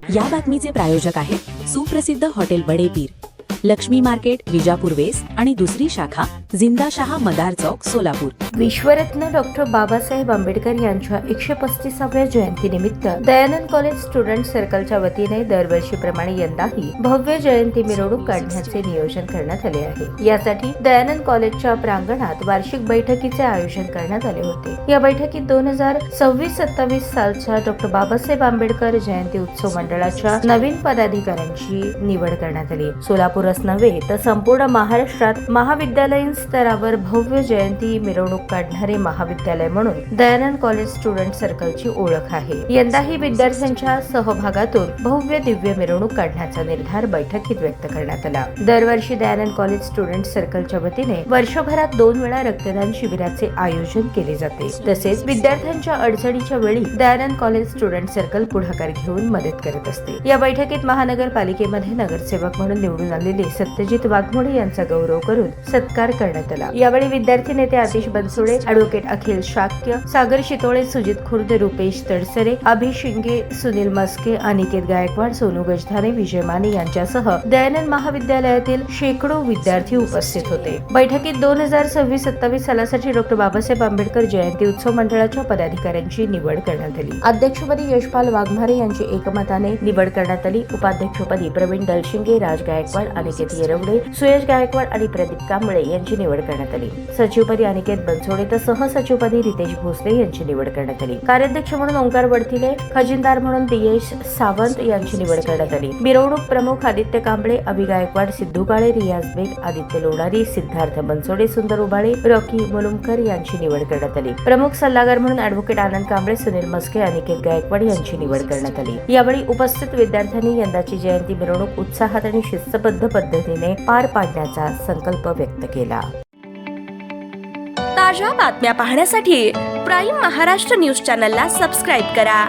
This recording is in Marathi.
या बातमीचे प्रायोजक आहेत सुप्रसिद्ध hotel Badepir, Lakshmi market, Vijapur west आणि दुसरी शाखा जिंदाशहा मदार चौक, सोलापूर। विश्वरत्न डॉक्टर बाबासाहेब आंबेडकर यांच्या 135व्या जयंतीनिमित्त दयानंद कॉलेज स्टुडंट सर्कलच्या वतीने दरवर्षीप्रमाणे यंदाही भव्य जयंती मिरवणूक काढण्याचे नियोजन करण्यात आले आहे। यासाठी दयानंद कॉलेजच्या प्रांगणात वार्षिक बैठकीचे आयोजन करण्यात आले होते। या बैठकीत 2026-27 सालच्या डॉक्टर बाबासाहेब आंबेडकर जयंती उत्सव मंडळाच्या नवीन पदाधिकाऱ्यांची निवड करण्यात आली। सोलापूरच नव्हे तर संपूर्ण महाराष्ट्रात महाविद्यालयीन स्तरावर भव्य जयंती मिरवणूक काढणारे महाविद्यालय म्हणून दयानंद कॉलेज स्टुडंट सर्कलची ओळख आहे। यंदाही विद्यार्थ्यांच्या सहभागातून भव्य दिव्य मिरवणूक काढण्याचा निर्धार बैठकीत व्यक्त करण्यात आला। दरवर्षी दयानंद कॉलेज स्टुडंट सर्कलच्या वतीने वर्षभरात 2 वेळा रक्तदान शिबिराचे आयोजन केले जाते। तसेच विद्यार्थ्यांच्या अडचणीच्या वेळी दयानंद कॉलेज स्टुडंट सर्कल पुढाकार घेऊन मदत करत असते। या बैठकीत महानगरपालिकेमध्ये नगरसेवक म्हणून निवडून आलेले सत्यजित वाघमोडे यांचा गौरव करून सत्कार करण्यात आला। यावेळी विद्यार्थी नेते आतिश बनसोडे, ॲडव्होकेट अखिल शाक्य, सागर शितोळे, सुजित खुर्द, रुपेश तडसरे, अभि शिंगे, सुनील मस्के, अनिकेत गायकवाड, सोनू गजधारे, विजय माने यांच्यासह दयानंद महाविद्यालयातील शेकडो विद्यार्थी उपस्थित होते। बैठकीत 2026-27 सालासाठी डॉक्टर बाबासाहेब आंबेडकर जयंती उत्सव मंडळाच्या पदाधिकाऱ्यांची निवड करण्यात आली। अध्यक्षपदी यशपाल वाघमारे यांची एकमताने निवड करण्यात आली। उपाध्यक्षपदी प्रवीण दलशिंगे, राज गायकवाड, अनिकेत येरवडे, सुयश गायकवाड आणि प्रदीप कांबळे यांची निवड करण्यात आली। सचिवपदी अनिकेत बनसोडे तर सहसचिवपदी रितेश भोसले यांची निवड करण्यात आली। कार्याध्यक्ष म्हणून ओंकार वडथिले, खजिनदार म्हणून दियेश सावंत यांची निवड करण्यात आली। मिरवणूक प्रमुख आदित्य कांबळे, अभि गायकवाड, सिद्धू काळे, रियाज बेग, आदित्य लोणारी, सिद्धार्थ बनसोडे, सुंदर उबाळे, रॉकी मुलुमकर यांची निवड करण्यात आली। प्रमुख सल्लागार म्हणून ॲडव्होकेट आनंद कांबळे, सुनील मस्के, अनिकेत गायकवाड यांची निवड करण्यात आली। यावेळी उपस्थित विद्यार्थ्यांनी यंदाची जयंती मिरवणूक उत्साहात आणि शिस्तबद्ध पद्धतीने पार पाडण्याचा संकल्प व्यक्त केला। ताज्या बातम्या पाहण्यासाठी प्राईम महाराष्ट्र न्यूज चॅनलला सबस्क्राईब करा।